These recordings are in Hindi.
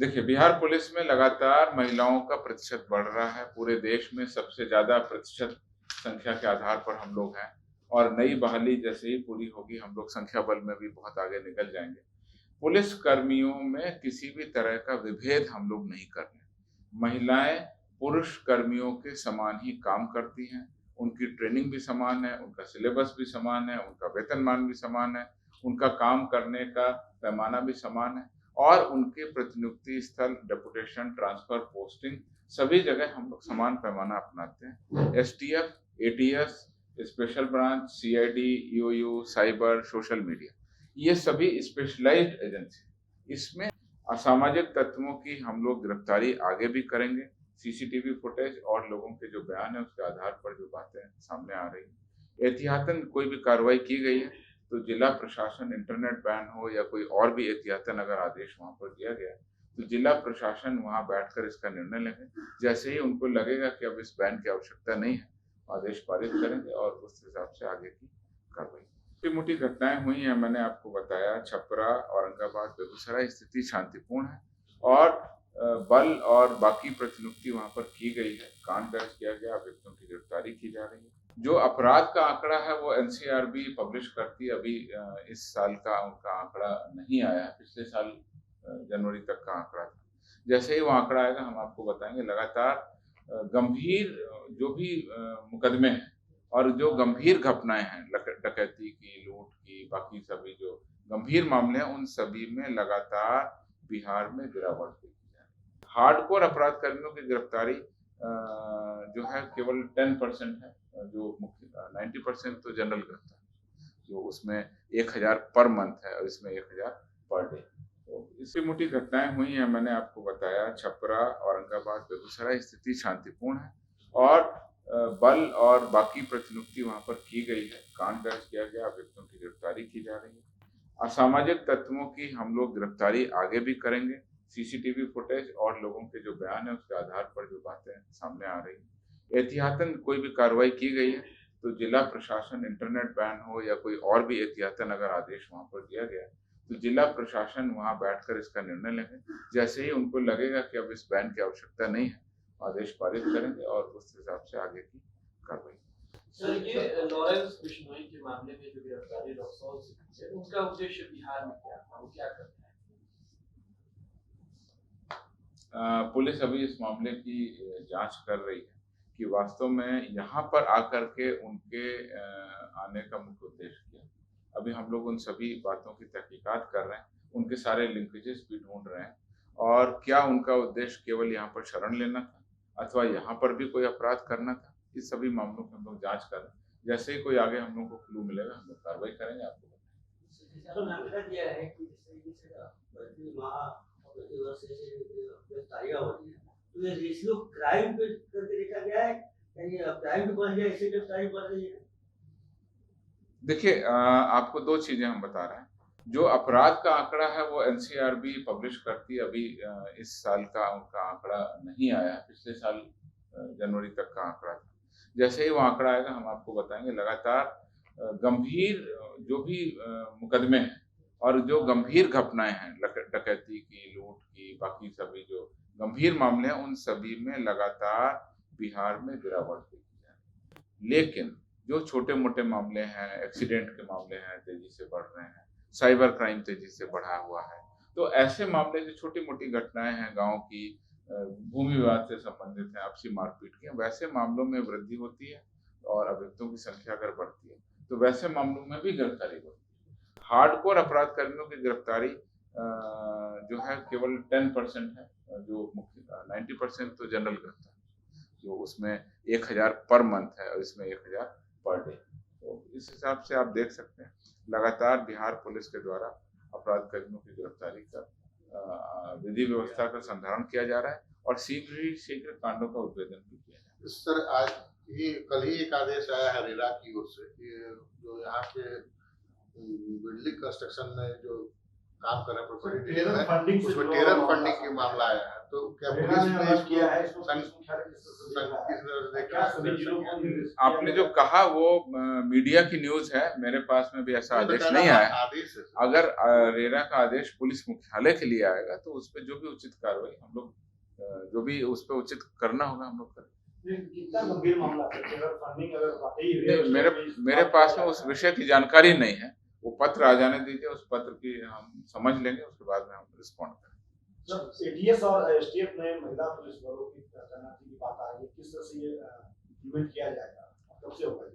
देखिए, बिहार पुलिस में लगातार महिलाओं का प्रतिशत बढ़ रहा है। पूरे देश में सबसे ज़्यादा प्रतिशत संख्या के आधार पर हम लोग हैं और नई बहाली जैसे ही पूरी होगी, हम लोग संख्या बल में भी बहुत आगे निकल जाएँगे। पुलिस कर्मियों में किसी भी तरह का विभेद हम लोग नहीं कर रहे हैं। महिलाएँ पुरुष कर्मियों के समान ही काम करती हैं, उनकी ट्रेनिंग भी समान है, उनका सिलेबस भी समान है, उनका वेतनमान भी समान है, उनका काम करने का पैमाना भी समान है और उनके प्रतिनियुक्ति स्थल, डेपुटेशन, ट्रांसफर, पोस्टिंग सभी जगह हम लोग समान पैमाना अपनाते हैं। STF, ATS, special branch, CID, EOU, cyber, social media ये सभी स्पेशलाइज्ड एजेंसी। इसमें असामाजिक तत्वों की हम लोग गिरफ्तारी आगे भी करेंगे। सीसीटीवी फुटेज और लोगों के जो बयान है उसके आधार पर जो बातें सामने आ रही हैं। एहतियातन कोई भी कार्रवाई की गई है तो जिला प्रशासन इंटरनेट बैन हो या कोई और भी एहतियातन अगर आदेश वहाँ पर दिया गया है, तो जिला प्रशासन वहाँ बैठकर इसका निर्णय लेंगे। जैसे ही उनको लगेगा कि अब इस बैन की आवश्यकता नहीं है, आदेश पारित करेंगे और उस हिसाब से आगे की कार्रवाई। छोटी-मोटी घटनाएँ हुई हैं, मैंने आपको बताया छपरा, औरंगाबाद, बेगूसराय स्थिति शांतिपूर्ण है और बल और बाकी प्रतिनियुक्ति वहाँ पर की गई है, कांड दर्ज किया गया, अभियुक्तों की गिरफ्तारी की जा रही है। जो अपराध का आंकड़ा है वो एनसीआरबी पब्लिश करती है, अभी इस साल का उनका आंकड़ा नहीं आया है, पिछले साल जनवरी तक का आंकड़ा था। जैसे ही वो आंकड़ा आएगा हम आपको बताएँगे। लगातार गंभीर जो भी मुकदमे हैं और जो गंभीर घटनाएँ हैं, डकैती की, लूट की, बाकी सभी जो गंभीर मामले हैं, उन सभी में लगातार बिहार में गिरावट देखी जा रही है। हार्डकोर अपराध कर्मियों की गिरफ्तारी जो है केवल 10% है, जो मुख्य 90% तो जनरल गिरफ्तार, जो उसमें 1000 पर मंथ है और इसमें 1000 पर डे। तो इससे मोटी घटनाएँ हुई हैं, मैंने आपको बताया छपरा, औरंगाबाद, बेगूसराय स्थिति शांतिपूर्ण है और बल और बाकी प्रतिनियुक्ति वहाँ पर की गई है, कांड दर्ज किया गया, अभियुक्तों की गिरफ्तारी की जा रही है। असामाजिक तत्वों की हम लोग गिरफ्तारी आगे भी करेंगे। सीसीटीवी फुटेज और लोगों के जो बयान है उसके आधार पर जो बातें सामने आ रही हैं। एहतियातन कोई भी कार्रवाई की गई है तो जिला प्रशासन इंटरनेट बैन हो या कोई और भी एहतियातन अगर आदेश वहाँ पर दिया गया है, तो जिला प्रशासन वहाँ बैठकर इसका निर्णय लेंगे। जैसे ही उनको लगेगा कि अब इस बैन की आवश्यकता नहीं है, आदेश पारित करेंगे और उस हिसाब से आगे की कार्रवाई। सर, ये लॉरेंस बिश्नोई के मामले में जो गिरफ्तारी रक्सौल से की है, उनका उद्देश्य बिहार में क्या था? वो क्या करते हैं? पुलिस अभी इस मामले की जांच कर रही है कि वास्तव में यहाँ पर आकर के उनके आने का मुख्य उद्देश्य क्या है। अभी हम लोग उन सभी बातों की तहकीकात कर रहे हैं, उनके सारे लिंकेजेस भी ढूंढ रहे हैं और क्या उनका उद्देश्य केवल यहाँ पर शरण लेना था अथवा यहाँ पर भी कोई अपराध करना था। इस सभी मामलों की हम लोग जांच कर रहे हैं। जैसे ही कोई आगे हम लोग को क्लू मिलेगा हम लोग कार्रवाई करेंगे, आपको बताएंगे। सर, आंकड़ा दिया है कि जिस तरीके से बढ़ती वहाँ से गिरफ्तारियां हो रही है, तो ये रेशियो क्राइम पे करके देखा गया है, यानी क्राइम भी बढ़ गया इससे गिरफ्तारी बढ़ रही है। देखिए आपको 2 चीज़ें हम बता रहे हैं। जो अपराध का आंकड़ा है वो एनसीआरबी पब्लिश करती है, अभी इस साल का उनका आंकड़ा नहीं आया है, पिछले साल जनवरी तक का आंकड़ा था। जैसे ही वो आंकड़ा आएगा हम आपको बताएँगे। लगातार गंभीर जो भी मुकदमे हैं और जो गंभीर घटनाएँ हैं, डकैती की, लूट की, बाकी सभी जो गंभीर मामले हैं, उन सभी में लगातार बिहार में गिरावट देखी जा रही है। लेकिन जो छोटे-मोटे मामले हैं, एक्सीडेंट के मामले हैं, तेज़ी से बढ़ रहे हैं, साइबर क्राइम तेज़ी से बढ़ा हुआ है। तो ऐसे मामले जो छोटी-मोटी घटनाएँ हैं गाँव की, भूमि विवाद से संबंधित हैं, आपसी मारपीट की हैं, वैसे मामलों में वृद्धि होती है और अभियुक्तों की संख्या अगर बढ़ती है, तो वैसे मामलों में भी गिरफ्तारी बढ़ती है। हार्डकोर अपराध कर्मियों की गिरफ्तारी जो है केवल 10% है, जो मुख्य 90% तो जनरल गिरफ्तार, जो उसमें 1000 पर मंथ है और इसमें 1000 पर डे। तो इस हिसाब से आप देख सकते हैं, लगातार बिहार पुलिस के द्वारा अपराध कर्मियों की गिरफ्तारी का विधि व्यवस्था का संधारण किया जा रहा है और शीघ्र ही शीघ्र कांडों का उद्भेदन भी किया जाएगा। सर, आज ही कल ही एक आदेश आया है रेरा की ओर से कि जो यहाँ के बिल्डिंग कंस्ट्रक्शन में जो काम कर रहे हैं टेरर फंडिंग से उसमें जुड़ा टेरर हुआ फंडिंग मामला की मामला आया है, तो क्या रेरा पुलिस ने ने अलर्ट इसको किया है, इसको सन- पुलिस मुख्यालय किस तरह से सन- देख रहा किस है? तरह से देख क्या रहा है? सभी जिलों को निर्देश आपने किया जो गया है? कहा वो मीडिया की न्यूज है, मेरे पास में भी ऐसा नहीं, आदेश बकायदा नहीं आया। आदेश है। अगर रेरा का आदेश पुलिस मुख्यालय के लिए आएगा तो उस पर जो भी उचित कार्रवाई हम लोग जो भी उस पर उचित करना होगा हम लोग करें। कितना गंभीर मामला है टेरर फंडिंग, अगर वाकई नहीं, मेरे पास में उस विषय की जानकारी नहीं है। वो पत्र आ जाने दीजिए, उस पत्र की हम समझ लेंगे, उसके बाद में हम रिस्पॉन्ड करेंगे। सर एटीएस और एसटीएफ में महिला पुलिस बलों की तैनाती की बात आ रही है, किस तरह से ये इम्प्लीमेंट किया जाएगा, कब से होगा?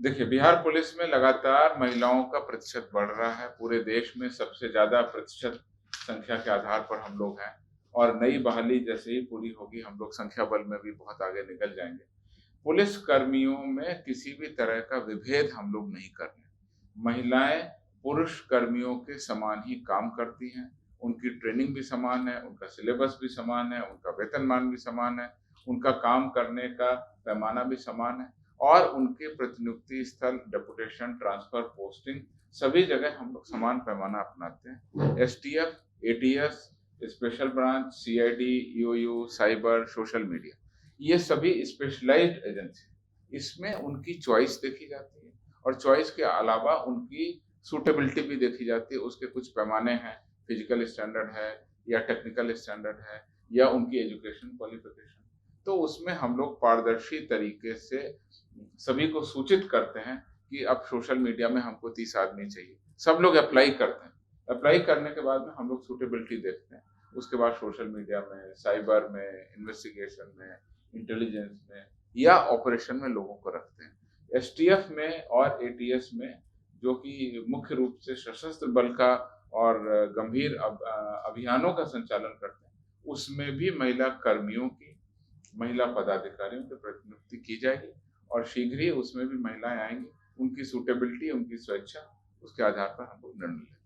देखिए, बिहार पुलिस में लगातार महिलाओं का प्रतिशत बढ़ रहा है। पूरे देश में सबसे ज्यादा प्रतिशत संख्या के आधार पर हम लोग हैं, और नई बहाली जैसे ही पूरी होगी हम लोग संख्या बल में भी बहुत आगे निकल जाएंगे। पुलिस कर्मियों में किसी भी तरह का विभेद हम लोग नहीं कर रहे। महिलाएं पुरुष कर्मियों के समान ही काम करती हैं, उनकी ट्रेनिंग भी समान है, उनका सिलेबस भी समान है, उनका वेतनमान भी समान है, उनका काम करने का पैमाना भी समान है, और उनके प्रतिनियुक्ति स्थल, डेपुटेशन, ट्रांसफर, पोस्टिंग सभी जगह हम लोग समान पैमाना अपनाते हैं। STF, ATS, special branch, CID, EOU, cyber, social media, ये सभी स्पेशलाइज्ड एजेंसी, इसमें उनकी चॉइस देखी जाती है, और चॉइस के अलावा उनकी सूटेबिलिटी भी देखी जाती है। उसके कुछ पैमाने हैं, फिजिकल स्टैंडर्ड है या टेक्निकल स्टैंडर्ड है या उनकी एजुकेशन क्वालिफिकेशन। तो उसमें हम लोग पारदर्शी तरीके से सभी को सूचित करते हैं कि अब सोशल मीडिया में हमको 30 आदमी चाहिए। सब लोग अप्लाई करते हैं, अप्लाई करने के बाद में हम लोग सूटेबिलिटी देखते हैं। उसके बाद सोशल मीडिया में, साइबर में, इन्वेस्टिगेशन में, इंटेलिजेंस में या ऑपरेशन में लोगों को रखते हैं। एसटीएफ में और एटीएस में, जो कि मुख्य रूप से सशस्त्र बल का और गंभीर अभियानों का संचालन करते हैं, उसमें भी महिला कर्मियों की, महिला पदाधिकारियों की प्रतिनियुक्ति की जाएगी, और शीघ्र ही उसमें भी महिलाएं आएंगी। उनकी सूटेबिलिटी, उनकी स्वेच्छा, उसके आधार पर हम लोग निर्णय लेंगे।